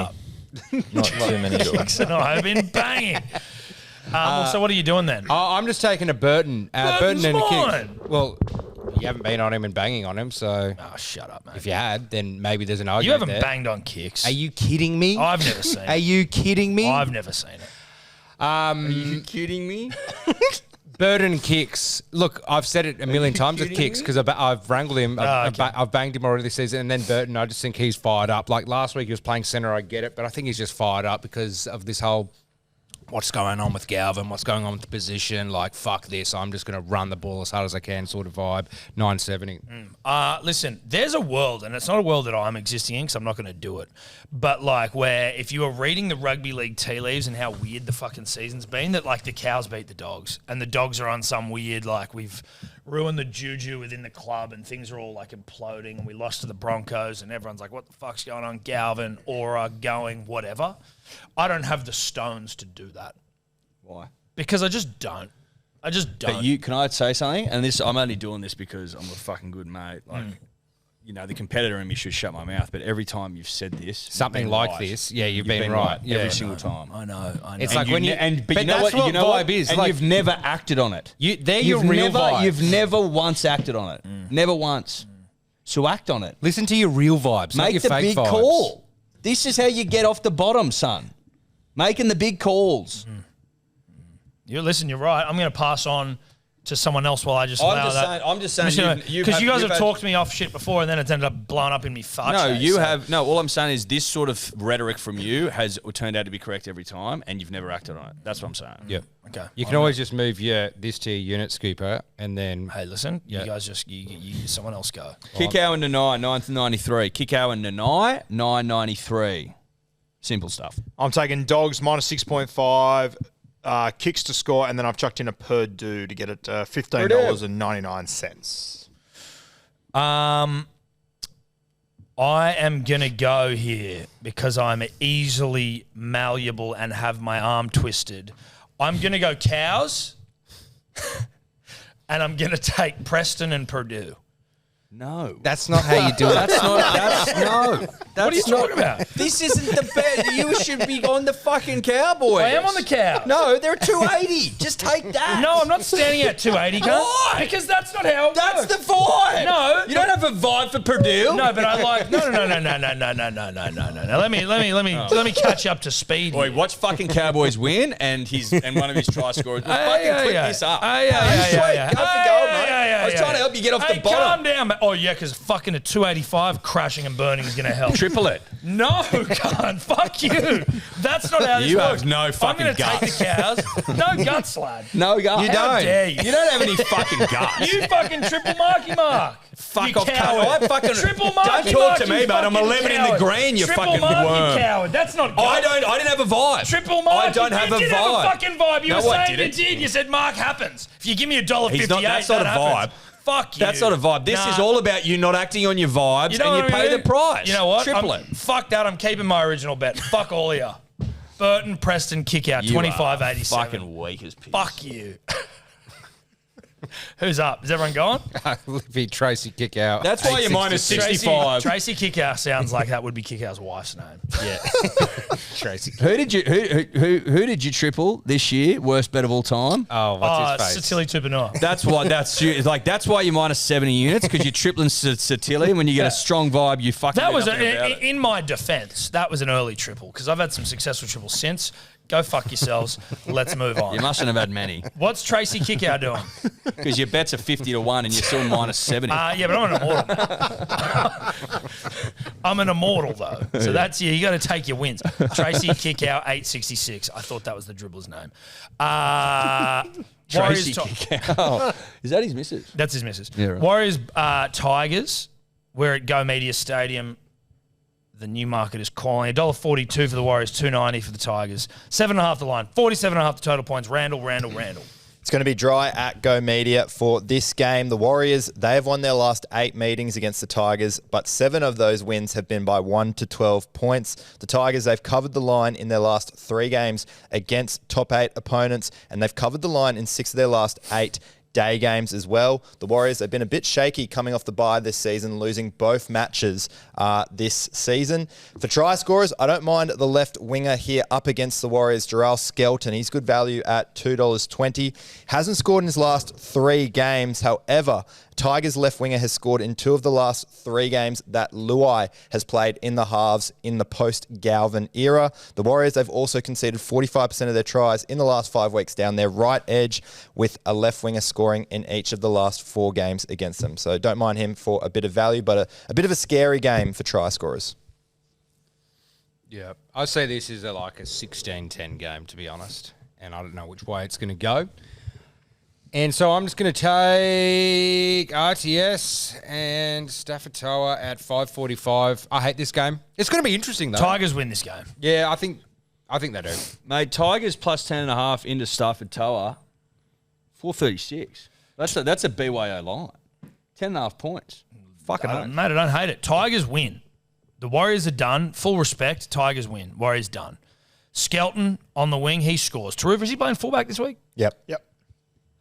many. up. Not too many dogs. No, I've been banging. So what are you doing then? I'm just taking a Burton. Burton's Burton and a mine. Kick. Well, you haven't been on him and banging on him, so Oh, shut up, man. if you had, then maybe there's an argument You haven't there. banged on Kicks. Are you kidding me? I've never seen Are it. you kidding me? I've never seen it. Are you kidding me? Burton and Kicks. Look, I've said it a million times with Kicks because I've wrangled him. I've banged him already this season. And then Burton, I just think he's fired up. Like last week he was playing centre, I get it. But I think he's just fired up because of this whole what's going on with Galvin, what's going on with the position. Like, fuck this. I'm just going to run the ball as hard as I can sort of vibe. 970. Listen, there's a world, and it's not a world that I'm existing in because I'm not going to do it. But like where if you were reading the rugby league tea leaves and how weird the fucking season's been, that like the Cows beat the Dogs and the Dogs are on some weird like we've ruined the juju within the club and things are all like imploding and we lost to the Broncos and everyone's like, what the fuck's going on? Galvin, Aura, going, whatever. I don't have the stones to do that Why? because I just don't. I just don't. But can I say something? And this, I'm only doing this because I'm a fucking good mate. Like, you know, the competitor in me should shut my mouth. But every time you've said this, Something you've been like right. this, yeah, you've been right. every Yeah, single time. I know. It's And like when you, but you know that's what? You know what? vibe is. And Like, you've never acted on it. they're your real vibes. You've never once acted on it. Never once. So act on it. Listen to your real vibes, not Make your the fake big vibes. call. This is how you get off the bottom, son. Making the big calls. Listen, you're right. I'm going to pass on to someone else while I just allow that. I'm just saying because you guys have talked me off shit before, and then it's ended up blowing up in me fart. No, no. All I'm saying is this sort of rhetoric from you has turned out to be correct every time, and you've never acted on it. That's what I'm saying. Yeah. Okay. You can always just move this to your unit scooper, and then Hey, listen, you guys just you someone else go. Kickow and Nanai, 993. Kickow and Nanai, 993. Simple stuff. I'm taking Dogs minus 6.5. Kicks to score, and then I've chucked in a Purdue to get it $15.99. I am going to go here because I'm easily malleable and have my arm twisted. I'm going to go Cows, and I'm going to take Preston and Purdue. No. that's not how you do it. What are you talking about? This isn't the bet. You should be on the fucking Cowboys. I am on the Cows. No, they're 280. Just take that. No, I'm not standing at 280, cunt. Why? Because that's not how it That's works. the vibe. No. You don't have a vibe for Purdue. No, but I like no. Let me catch you up to speed. Boy, here. watch fucking Cowboys win and one of his try scorers. We'll fucking clip this up. Yeah. I was trying to help you get off the bottom. Calm down, mate. Oh, yeah, because fucking a 285 crashing and burning is going to help. Triple it. No, can't. Fuck you. That's not how this You works. have no fucking I'm going to take the Cows. No guts, lad. No guts. You don't. Dare you. You don't have any fucking guts. You fucking triple marky mark. Fuck you off, coward. I fucking triple marky don't talk mark, to me, you mate. I'm fucking 11 in the coward. green. You triple fucking mark, worm. you coward. That's not. I didn't have a vibe. Triple mark. I don't have a You did have vibe. a fucking vibe. You No, were I saying you didn't. did. You said Mark happens. If you give me $1.58, That's not a vibe. Fuck you. That's not a vibe. This is all about you not acting on your vibes You know and what you I pay mean? the price. You know what? Triple it. Fuck that. I'm keeping my original bet. Fuck all of you. Burton, Preston, kick out, You are 25-87. fucking weak as piss. Fuck you. Who's up? Is everyone gone? Lippy Tracy kick out. That's why you're minus 65. Tracy Kickout sounds like that would be Kickout's wife's name. Yeah. Tracy. Who did you triple this year? Worst bet of all time? Oh, what's his face? Satili Tupanua. That's why you're minus 70 units because you're tripling Satili. When you get a strong vibe, you fucking. That was it. in my defense. That was an early triple because I've had some successful triples since. Go fuck yourselves. Let's move on. You mustn't have had many What's Tracy Kickout doing? because your bets are 50 to 1 and you're still minus 70. Yeah, but I'm an immortal. I'm an immortal though, so that's you got to take your wins. Tracy Kickout 866. I thought that was the dribbler's name. Tracy Warriors. Kickout. Is that his missus? That's his missus. Yeah, right. Warriors Tigers. We're at Go Media Stadium. The new market is calling. $1.42 for the Warriors, $2.90 for the Tigers. 7.5 the line, 47.5 the total points. Randall. It's going to be dry at Go Media for this game. The Warriors, they have won their last 8 meetings against the Tigers, but 7 of those wins have been by 1 to 12 points. The Tigers, they've covered the line in their last 3 games against top 8 opponents, and they've covered the line in 6 of their last 8 day games as well. The Warriors have been a bit shaky coming off the bye this season, losing both matches this season. For try scorers, I don't mind the left winger here up against the Warriors, Jarrell Skelton. He's good value at $2.20. Hasn't scored in his last 3 games. However, Tigers left winger has scored in 2 of the last 3 games that Luai has played in the halves in the post-Galvin era. The Warriors, they've also conceded 45% of their tries in the last 5 weeks down their right edge, with a left winger scoring in each of the last 4 games against them. So don't mind him for a bit of value, but a bit of a scary game for try scorers. Yeah. I'd say this is like a 16-10 game, to be honest. And I don't know which way it's going to go. And so I'm just going to take RTS and Stafford Tower at 5.45. I hate this game. It's going to be interesting, though. Tigers win this game. Yeah, I think they do. Mate, Tigers plus 10.5 into Stafford Tower, 436. That's a BYO line. 10.5 points. Fucking Mate, I don't hate it. Tigers win. The Warriors are done. Full respect. Tigers win. Warriors done. Skelton on the wing. He scores. Taruva, is he playing fullback this week? Yep.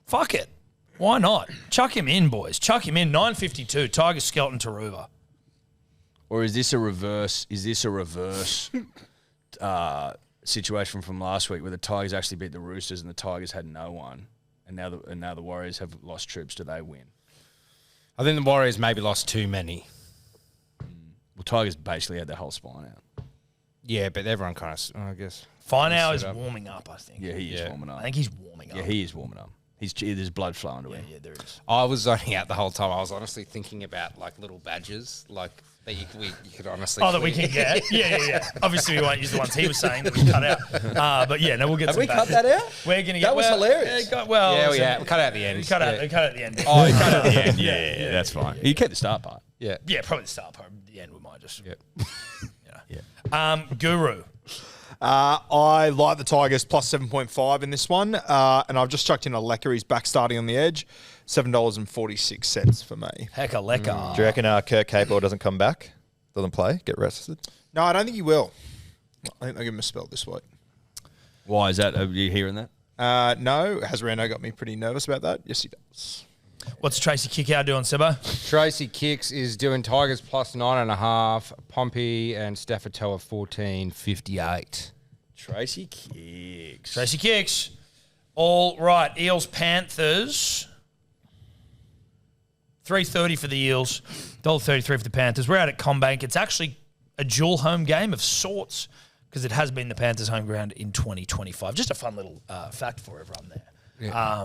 Fuck it. Why not? Chuck him in, boys. Chuck him in. 9.52. Tigers, Skelton, Taruva. Or is this a reverse? Situation from last week where the Tigers actually beat the Roosters and the Tigers had no one, and now the Warriors have lost troops? Do they win? I think the Warriors maybe lost too many. Well, Tigers basically had their whole spine out. Yeah, but everyone kind of, I guess. Finau is warming up, I think. Yeah, he is warming up. I think he's warming up. Yeah, he is warming up. There's blood flowing to him. Yeah, there is. I was zoning out the whole time. I was honestly thinking about like little badges, like that you could honestly. Oh, that we can get. Yeah. Obviously, we won't use the ones he was saying that we cut out. But yeah, no, we'll get. Have some we back. cut that out? We're gonna get. That was hilarious. We cut out the end. We cut out the end. Oh, you cut out the end. Yeah, that's fine. You keep the start part. Yeah. Yeah, probably the start part. The end we might just. Yeah. Guru. I like the Tigers plus 7.5 in this one, and I've just chucked in a lecker. He's back starting on the edge, $7.46 for me. Heck a lecker. Do you reckon Kurt Capewell doesn't come back? Doesn't play? Get rested? No, I don't think he will. I think they'll give him a spell this week. Why is that? Are you hearing that? No, Hazarano got me pretty nervous about that. Yes, he does. What's Tracy Kickout doing, Sebo? Tracy Kicks is doing Tigers plus 9.5. Pompey and Staffatoa 14.58. Tracy Kicks. Tracy Kicks. All right. Eels Panthers. $3.30 for the Eels. $1.33 for the Panthers. We're out at CommBank. It's actually a dual home game of sorts because it has been the Panthers' home ground in 2025. Just a fun little fact for everyone there. Yeah.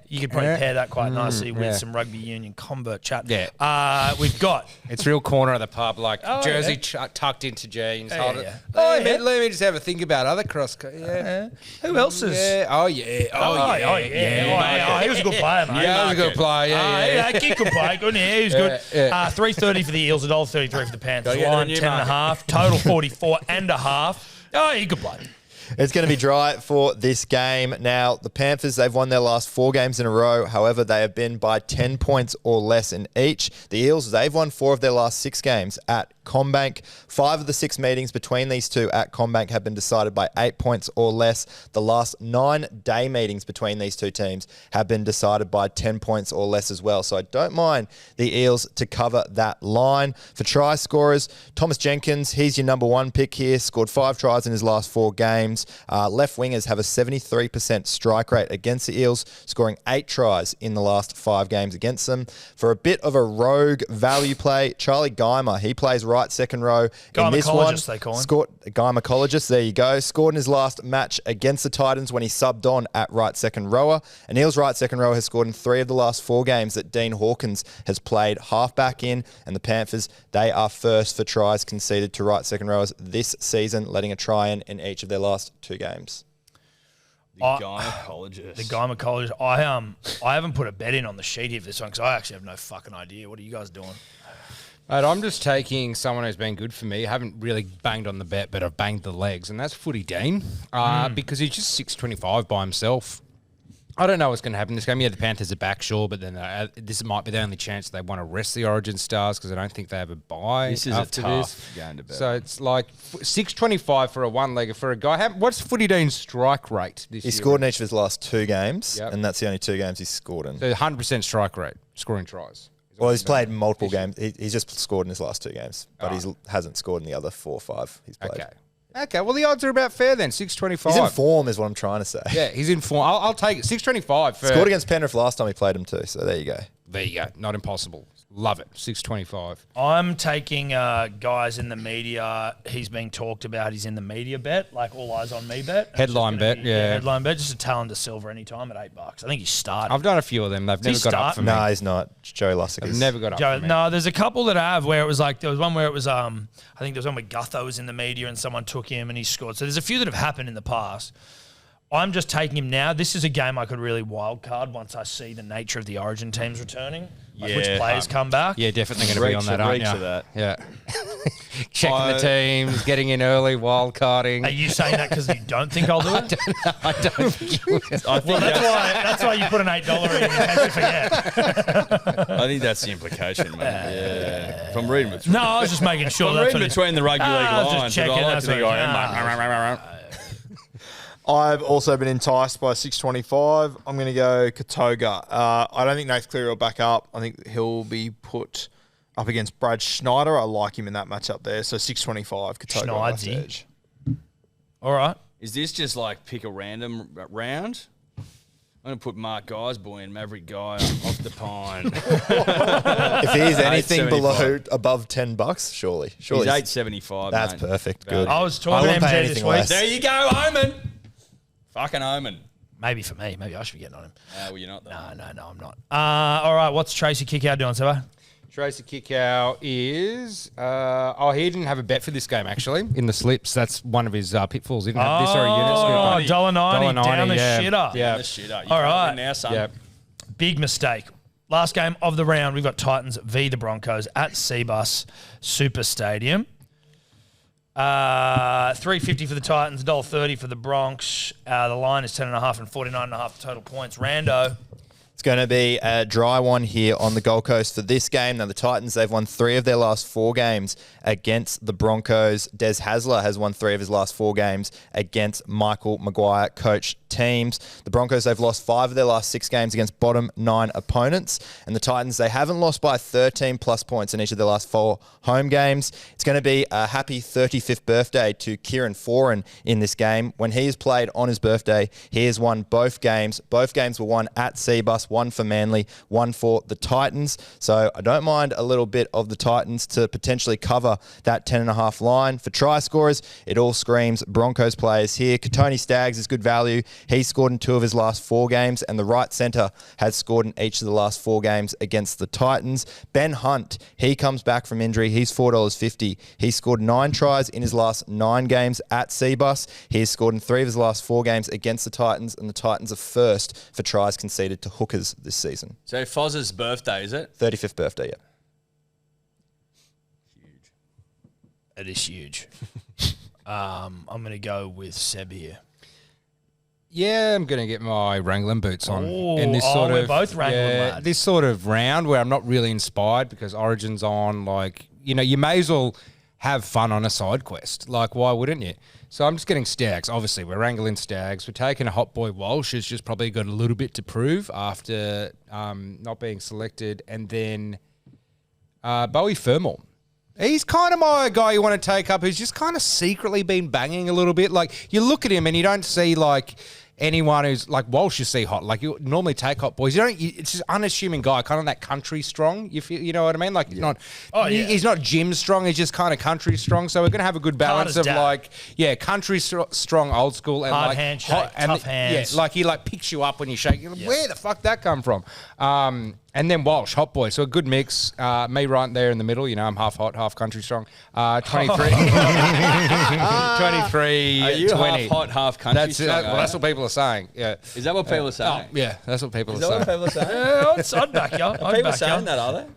You could probably pair that quite nicely with some rugby union convert chat. Yeah. We've got It's real corner of the pub, like jersey tucked into jeans. Let me just have a think about other cross. who else is? Yeah. Oh yeah. He was a good player, mate. Yeah, he was a good player. Yeah. He could play. Good. Yeah, he was good. Yeah. $3.30 for the Eels, $1.33 for the Panthers. Go get Line a new 10.5. Total 44.5. Oh, he could play. It's going to be dry for this game. Now, the Panthers, they've won their last 4 games in a row. However, they have been by 10 points or less in each. The Eels, they've won 4 of their last 6 games at CommBank. 5 of the 6 meetings between these two at CommBank have been decided by 8 points or less. The last 9 day meetings between these two teams have been decided by 10 points or less as well. So I don't mind the Eels to cover that line. For try scorers, Thomas Jenkins, he's your number 1 pick here. Scored 5 tries in his last 4 games. Left wingers have a 73% strike rate against the Eels, scoring 8 tries in the last 5 games against them. For a bit of a rogue value play, Charlie Geimer, he plays right second row in this one. They call him. Scored Gynecologist, there you go. Scored in his last match against the Titans when he subbed on at right second rower. And Eels right second rower has scored in 3 of the last 4 games that Dean Hawkins has played halfback in. And the Panthers, they are first for tries conceded to right second rowers this season, letting a try in each of their last 2 games. The gynecologist. The gynecologist. I haven't put a bet in on the sheet here for this one because I actually have no fucking idea. What are you guys doing? Mate, I'm just taking someone who's been good for me. I haven't really banged on the bet, but I've banged the legs, and that's Footy Dean because he's just 6.25 by himself. I don't know what's going to happen in this game. Yeah, the Panthers are back, sure, but then this might be the only chance they want to rest the Origin Stars because I don't think they have a bye. This is after a tough this. game to bet. So it's like 6.25 for a one-legger for a guy. What's Footy Dean's strike rate this year? He scored in each of his last 2 games, Yep. and that's the only 2 games he's scored in. So 100% strike rate, scoring tries. Well, he's played multiple games. He's just scored in his last 2 games, but he hasn't scored in the other 4 or 5 he's played. Okay, well, the odds are about fair then, 6.25. He's in form is what I'm trying to say. Yeah, he's in form. I'll take it. 6.25 for... Scored against Penrith last time he played him too, so there you go. There you go. Not impossible. Love it. 6.25. I'm taking guys in the media. He's being talked about. He's in the media bet, like all eyes on me bet. Headline bet, yeah. Headline bet. Just a talent to silver anytime at $8. I think he's starting. I've done a few of them. They've never got up for me. No, he's not. Joe Lussick They've is. never got up for me. No, there's a couple that I have where it was like, there was one where it was, I think there was one where Gutho was in the media and someone took him and he scored. So there's a few that have happened in the past. I'm just taking him now. This is a game I could really wild card once I see the nature of the Origin teams returning. Like which players come back. Yeah, definitely going to be on that, aren't you? that. Yeah. Checking the teams, getting in early, wild carding. Are you saying that because you don't think I'll do it? I don't think you will. Well, that's why you put an $8 in case you forget. I think that's the implication, mate. Yeah. If I'm reading between, No, I was just making sure. I'm That's reading what between the rugby league I was just lines. checking, But I like that's to think what- I am. I've also been enticed by 6.25. I'm going to go Katoga. I don't think Nath Cleary will back up. I think he'll be put up against Brad Schneider. I like him in that matchup there. So 6.25, Katoga on left Schneidzy. edge. All right. Is this just like pick a random round? I'm going to put Mark Geisboy and Maverick Guy off the pine. If he's anything 8.75. above $10, surely. He's Surely. $8.75. That's mate. perfect. Good. I was I talking wouldn't to pay MJ this anything week. less. There you go, Omen. Fucking Omen. Maybe for me. Maybe I should be getting on him. Well, you're not, though. No, I'm not. All right, what's Tracy Kickout doing, Sebo? Tracy Kickow is... he didn't have a bet for this game, actually, in the slips. That's one of his pitfalls. He didn't have this or a unit. $1.90 down the shitter. Yeah. The shitter. You All can't right. win now, son. Yeah. Big mistake. Last game of the round, we've got Titans v. the Broncos at Seabus Super Stadium. $3.50 for the Titans, $1.30 for the Bronx. The line is 10.5 and 49.5 total points. Rando. It's going to be a dry one here on the Gold Coast for this game. Now, the Titans, they've won 3 of their last 4 games against the Broncos. Des Hasler has won 3 of his last 4 games against Michael Maguire coach teams. The Broncos, they've lost 5 of their last 6 games against bottom 9 opponents. And the Titans, they haven't lost by 13 plus points in each of their last 4 home games. It's going to be a happy 35th birthday to Kieran Foran in this game. When he has played on his birthday, he has won both games. Both games were won at Seabus, 1 for Manly, 1 for the Titans. So I don't mind a little bit of the Titans to potentially cover that 10.5 line. For try scorers, it all screams Broncos players here. Katoni Staggs is good value. He scored in 2 of his last 4 games, and the right centre has scored in each of the last 4 games against the Titans. Ben Hunt, he comes back from injury. He's $4.50. He scored 9 tries in his last 9 games at Seabus. He has scored in 3 of his last 4 games against the Titans, and the Titans are first for tries conceded to hookers this season. So Foz's birthday, is it? 35th birthday, yeah. It is huge. I'm going to go with Seb here. Yeah, I'm going to get my Wrangling boots on. Ooh, in this we're both Wrangling lads. This sort of round where I'm not really inspired because Origin's on, like, you may as well have fun on a side quest. Like, why wouldn't you? So I'm just getting Stags. Obviously, we're wrangling Stags. We're taking a Hot Boy Walsh, who's just probably got a little bit to prove after not being selected. And then Bowie Fermor. He's kind of my guy you want to take up who's just kind of secretly been banging a little bit. Like, you look at him and you don't see, like, anyone who's like Walsh, you see hot. Like, you normally take hot boys. It's just unassuming guy, kind of that country strong. You know what I mean? Like, he's not. He's not gym strong. He's just kind of country strong. So we're gonna have a good balance of like, country strong, old school, and hard like handshake, hot, and tough hands. Yeah, like he like picks you up when you shake. You're like, where the fuck that come from? And then Walsh, hot boy. So a good mix. Me right there in the middle. I'm half hot, half country strong. 23. 23, Are you 20. half hot, half country strong? That's what people are saying. Yeah. Is that what people are saying? Yeah, that's what people are Is that saying. what people are saying? I'd back you. Are people saying that, are they?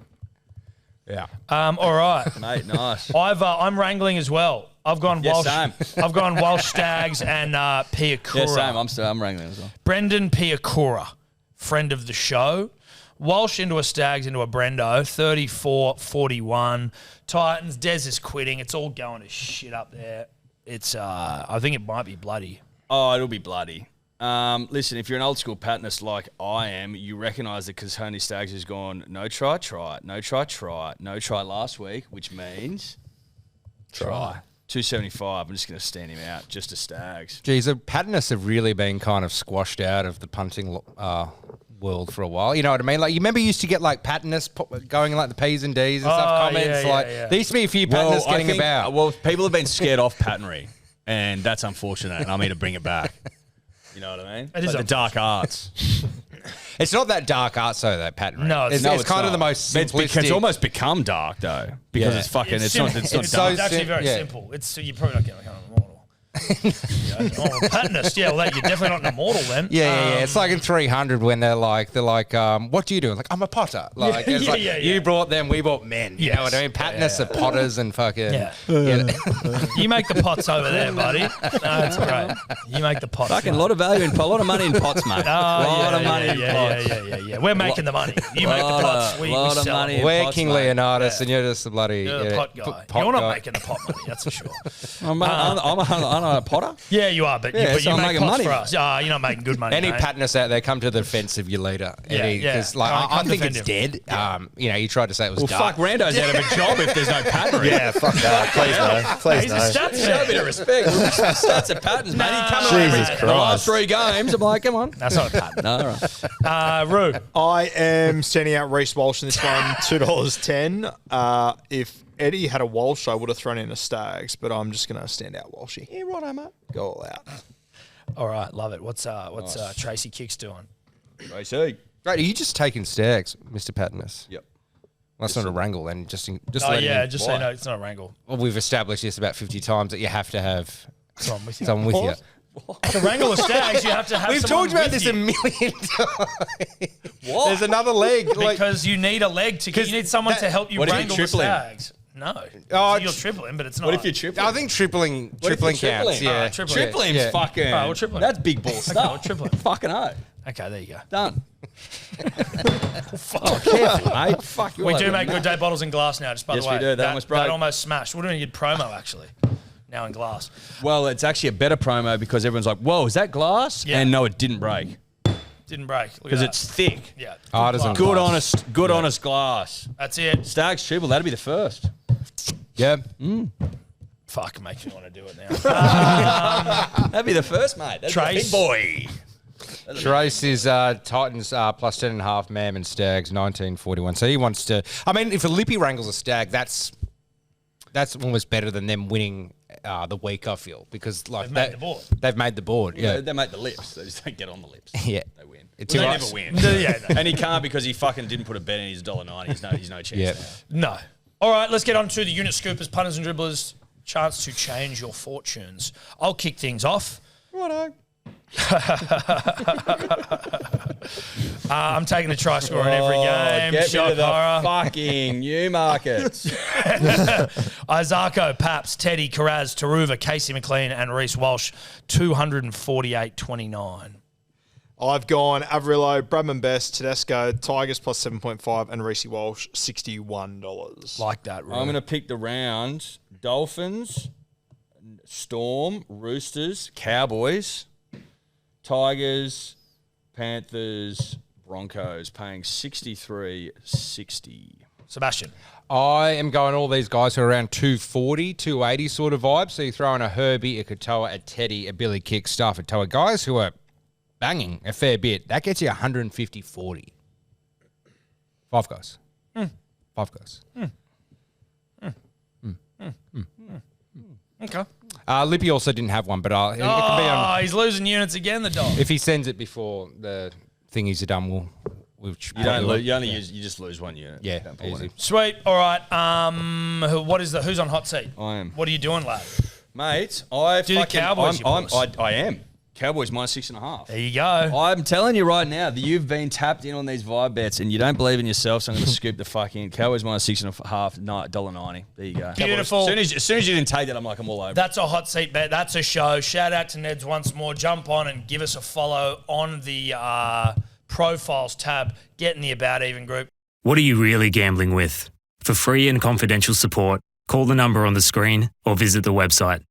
Yeah. All right. Mate, nice. I'm wrangling as well. I've gone Walsh. same. I've gone Walsh, Stags, and Piakura. Yeah, same. I'm wrangling as well. Brendan Piakura, friend of the show. Walsh into a Stags, into a Brendo, 34-41. Titans, Des is quitting. It's all going to shit up there. It's I think it might be bloody. Oh, it'll be bloody. Listen, if you're an old school patternist like I am, you recognise that because Tony Staggs has gone no try, no try last week, which means try. 275. I'm just going to stand him out just to Staggs. Geez, the patterners have really been kind of squashed out of the punting world for a while. You know what I mean? Like, you remember you used to get like patterners going like the P's and D's and stuff, comments. There used to be a few patterners getting about. Well, people have been scared off patternry, and that's unfortunate, and I'm here to bring it back. You know what I mean? It is like the dark arts. It's not that dark arts though, that pattern. No, it's kind of the most simplistic. It's almost become dark though, because it's fucking. It's not dark. It's actually very simple. It's you're probably not getting immortal. Patternist, well, you're definitely not an immortal then. Yeah. It's like in 300 when they're like, what do you do? Like, I'm a potter. Like, it's like you brought them, we brought men. You know what I mean? Patterners are potters and fucking. You make the pots over there, buddy. That's great. You make the pots. Fucking lot of value in a lot of money in pots, mate. Lot of money in pots. Yeah. We're making the money. You make the pots. We sell money. We're King Leonidas, and you're just the bloody. You're the pot guy. You're not making the pot money. That's for sure. I'm a potter. Yeah, you are, but so you I'm make making pots money for us. You're not making good money. Any mate. patterners out there, come to the defense of your leader. Because I think it's dead. You tried to say it was dark. Fuck, Rando's out of a job if there's no pattern. Yeah, fuck that. Please no. Please He's no. a stats Show a man. bit of respect. Stats and patterns, mate. He come around Jesus the last Christ. 3 games. I'm like, come on. That's not a pattern. No, all right. Rue. I am sending out Reece Walsh in this one, $2.10. If Eddie had a Walsh, I would have thrown in a Stags, but I'm just going to stand out Walshy. Yeah, right, mate. Go all out. All right, love it. What's Tracy Kicks doing? Tracy. Right, are you just taking Stags, Mr. Patness? Yep. Well, that's not a wrangle then. Just Oh let yeah, him- just say no. It's not a wrangle. Well, we've established this about 50 times that you have to have Someone with you. someone with you. To wrangle a Stags, you have to have We've someone talked about with this you. a million times. What? There's another leg. Because you need a leg to. You need someone to help you what if you wrangle the triple him? Stags. No. Oh, You're tripling, but it's not. What if you triple? I think tripling counts. Yeah, triple him? Triple's fucking. All right, we'll triple him. That's big ball stuff. we'll triple him. Fucking hell. Okay, there you go. Done. Careful, mate. Fuck you. We do make Good Day bottles in glass now, just by Yes, the way. we do. That almost broke. That almost smashed. We're doing a good promo, actually, now in glass. Well, it's actually a better promo because everyone's like, "Whoa, is that glass?" Yeah. And no, it didn't break Didn't break. because it's thick. Yeah. Artisan Good, glass. honest glass. That's it. Stags triple. That'd be the first. Yeah. Fuck, makes me want to do it now. That'd be the first, mate. That's a Trace. big boy. Trace is Titans plus 10.5, Mam and Stags 1941. So he wants to. I mean, if a Lippy wrangles a Stag, that's almost better than them winning the week. I feel because like They've made the board. They've made the board. Yeah. They make the lips. They just don't get on the lips. Yeah. They win. It's They too never much. win. Yeah, no. And he can't because he fucking didn't put a bet in his $1.90. He's no chance. Yeah. now. No. All right, let's get on to the unit scoopers, punters and dribblers. Chance to change your fortunes. I'll kick things off. Righto. I'm taking a try score in every game. Get Shock rid of the horror. fucking new markets. Isako, Paps, Teddy, Karaz, Taruva, Casey McLean, and Reece Walsh, 248.29. I've gone Averillo, Bradman Best, Tedesco, Tigers plus 7.5, and Reece Walsh, $61. Like that, I'm going to pick the round. Dolphins, Storm, Roosters, Cowboys, Tigers, Panthers, Broncos, paying 63.60. Sebastian. I am going all these guys who are around 240, 280 sort of vibe. So you throw in a Herbie, a Katoa, a Teddy, a Billy Kick, stuff, a Toa. Guys who are banging a fair bit. That gets you 150-40. Five guys. Five guys. Okay. Lippy also didn't have one, but it can be on. He's losing units again, the dog. If he sends it before the thingies are done, we'll You don't lose. You just lose one unit. Yeah, Don't pull easy. it. Sweet. All right. Who's on hot seat? I am. What are you doing, lad? Mate, Do the Cowboys, you boss. I am. Cowboys minus 6.5. There you go. I'm telling you right now that you've been tapped in on these vibe bets and you don't believe in yourself, so I'm going to scoop the fucking Cowboys minus 6.5, $1.90. There you go. Beautiful. As soon as you didn't take that, I'm all over. That's a hot seat bet. That's a show. Shout out to Neds once more. Jump on and give us a follow on the profiles tab. Get in the About Even group. What are you really gambling with? For free and confidential support, call the number on the screen or visit the website